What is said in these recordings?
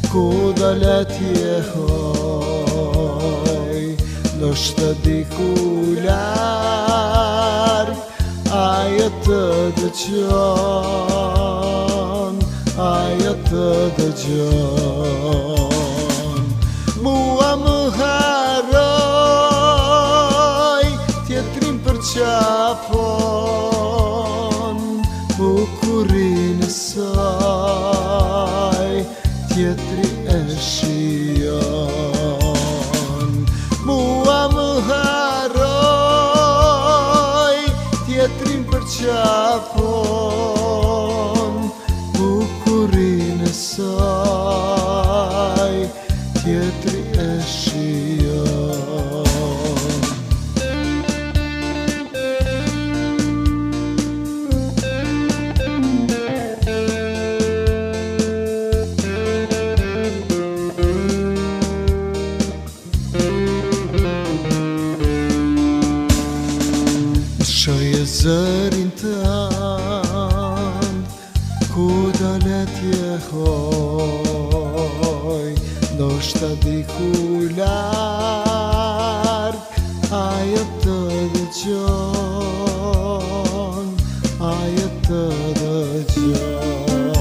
ku dalet jehoj, do shtë diku larg, ajo të dëgjon, ajo të dëgjon. Mua më haroj, tjetrin për qafon, bukurinë e saj, tjetri e shijon. Mua më haroj, tjetrin për qafon, bukurinë e saj, tjetri e shijon. Shoje zërin tënd, ku dalet jehoj, do shta diku larg, ajo të dëgjon, ajo të dëgjon.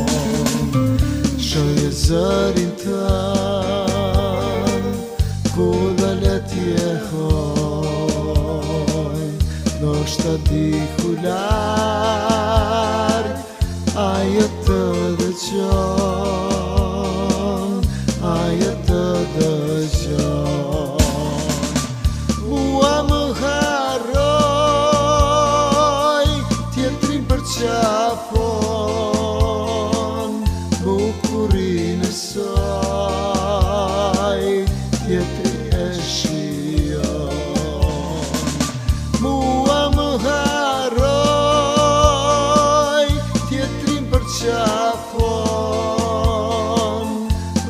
Shoje zërin tënd, ku dalet jehoj, do shta diku larg, ajo të dëgjon, ajo të dëgjon. Mua më haroj, tjetrin për qafon, bukurinë e saj, tjetri e shijon. Mua më haroj, tjetrin për qafon,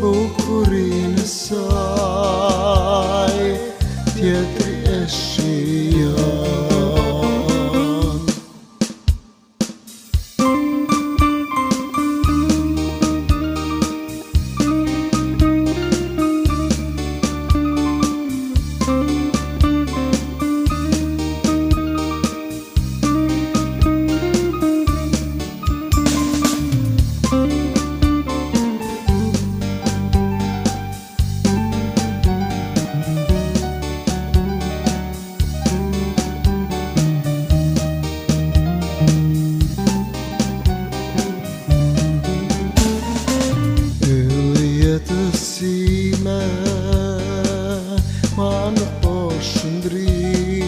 bukurinë e saj, tjetri e shijon. Jetësime ma nuk po shëndrit,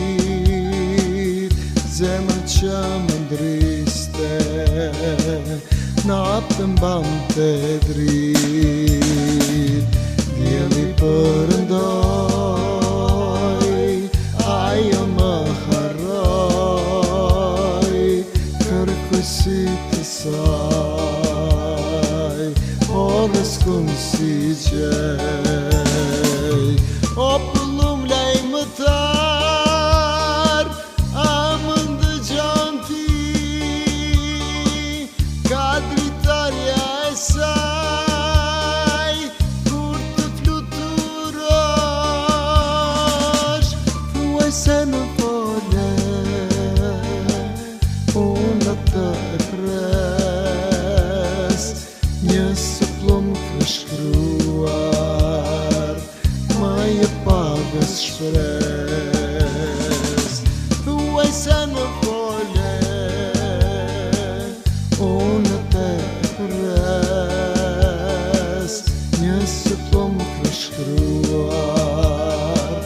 zemër që më ndriste, natën bante drit. Djeli përëndoj, ajo më harroj, kërkuj si të saj, o dhe s'kum si gjej. O pëllum lej më tar, a më ndëgjon ti, ka dritarja e saj, kur të fluturosh, thuaj se në vole, unë të e pres, një suplum këshkruar, ma je pagës shpres. Thuaj se në vole, unë të e pres, një suplum këshkruar,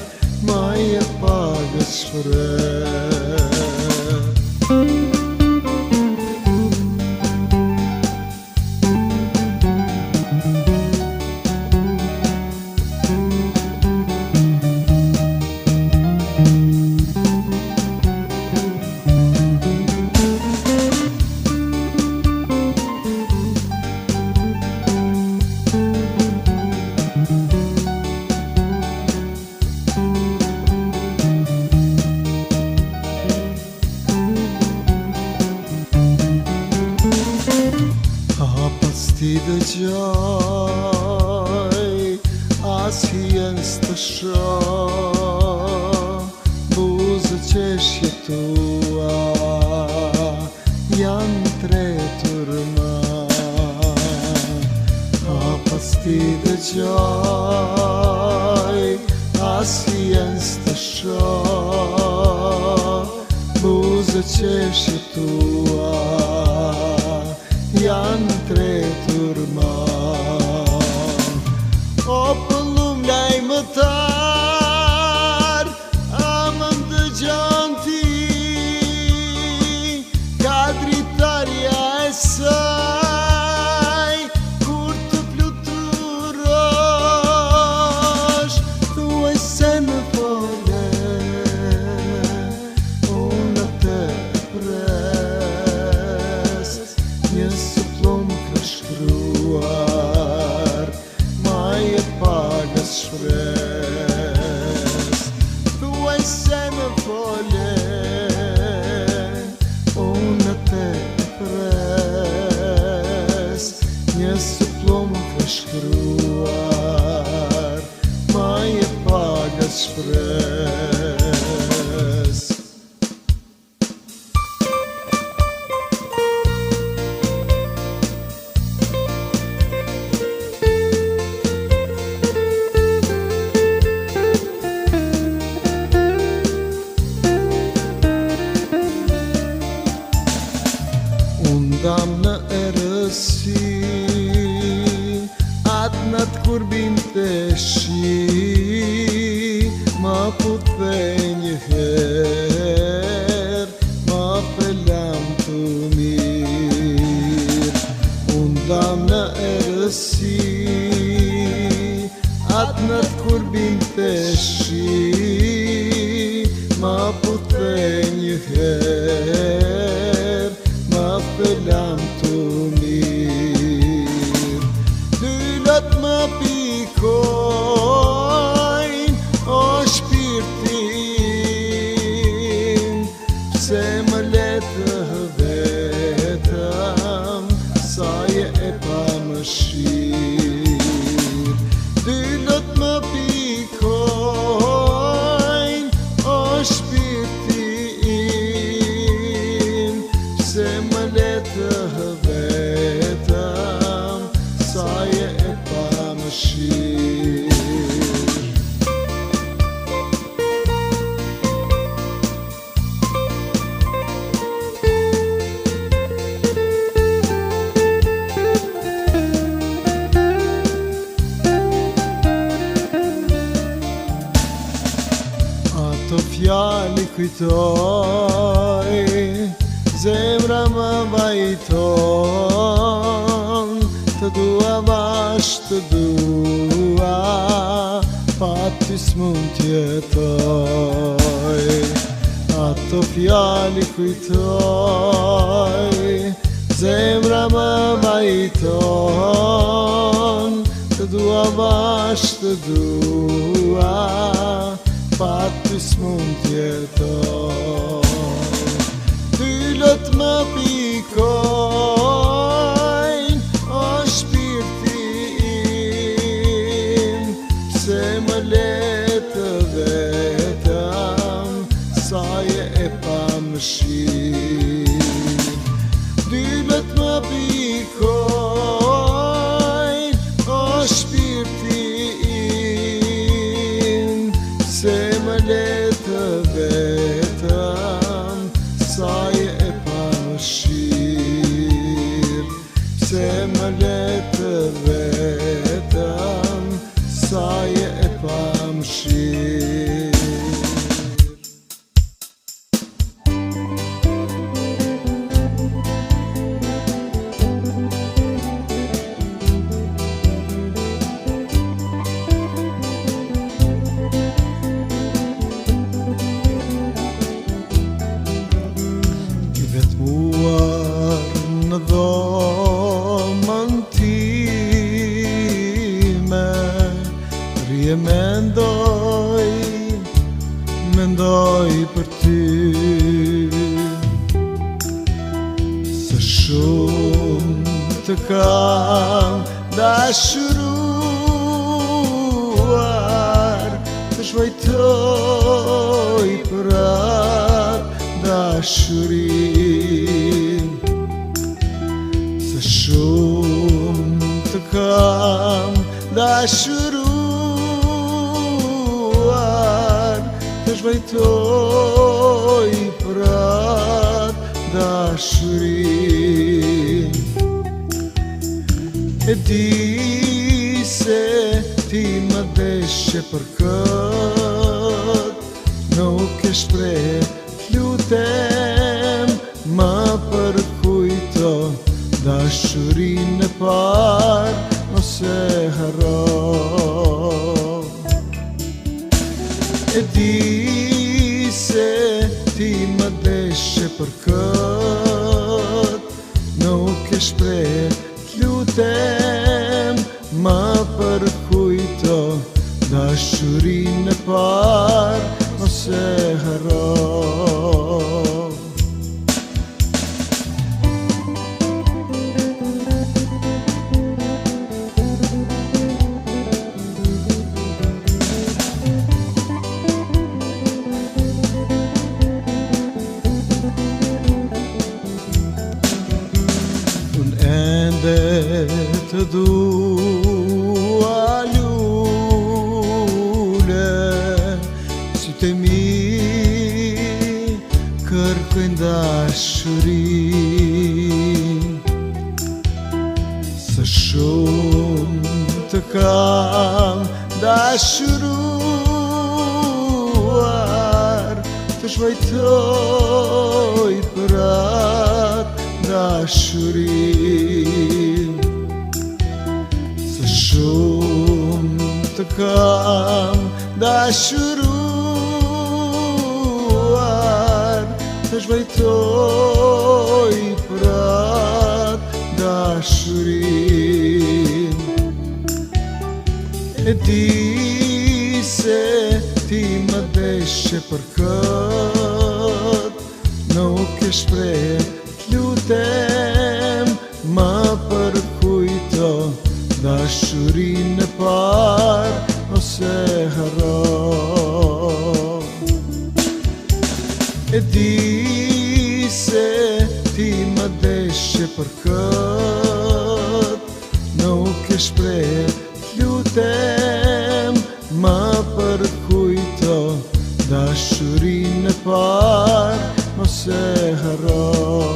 ma je pagës shpres. qeshje tua janë tretur ma. A pas ti dëgjoj, as jen s'të shoh, buzë qeshje tua janë tretur ma. O pëllum lajmëtar, a më ndëgjon ti, ka dritarja e saj, kur të fluturosh, thuaj se në fole, unë të pres, një suplum ka shkruar, maj e pagas shpres. Thuaj se në fole, unë të pres, një suplum ka shkruar, maj e pagas shpres. Dam në erësi, atë natë kur binte shi, ma puthe njëherë, ma felam të mirë. Unë dam në erësi, atë natë kur binte shi, ma puthe njëherë, ma felam të mirë. Dylët më pikojnë, o shpirtin, pse më letë vetëm, sa je e pa më shirë. Dylët më pikojnë, o shpirtin, pse më letë vetëm, sa je e pa më shirë. Ato fjali kujtoj, zemra më vajton, të dua bash të dua, pa ty s'mund t'jetoj. Ato fjali kujtoj, zemra më vajton, të dua bash të dua, pa ty s'mund t'jetoj. Dylët më pikojnë, o shpirtin, pse më letë vetëm, sa je e pa më shirë. Dylët më pikojnë, o shpirtin, pse më letë vetëm, sa je e pa më shirë. Pse më letë vetëm, sa je e pa më shirë. Në dhomën time, rje mendoj për ty. Se shumë të kam dashuruar, të shvajtoj për dashurin. Se shumë të kam dashuruar, të shvajtoj për atë dashurin. E di se ti më deshe për këtë, nuk e shpreh, t'lutem ma përkujto dashurinë e parë ose harro. E di se ti më deshe për këtë, nuk e shpreh, t'lutem ma përkujto dashurinë e parë ose harro. Të dua lule, sytë e mi kërkojnë dashurin. Së shumë të kam dashuruar, të shvajtoj për atë dashurin. Shumë të kam dashuruar, të shvajtoj për atë dashurin. E di se ti më deshe për këtë, nuk e shpreh, t'lutem ma përkujto dashurinë e parë ose harro. E di se ti më deshe për këtë, nuk e shpreh, t'lutem ma përkujto dashurinë e parë ose harro.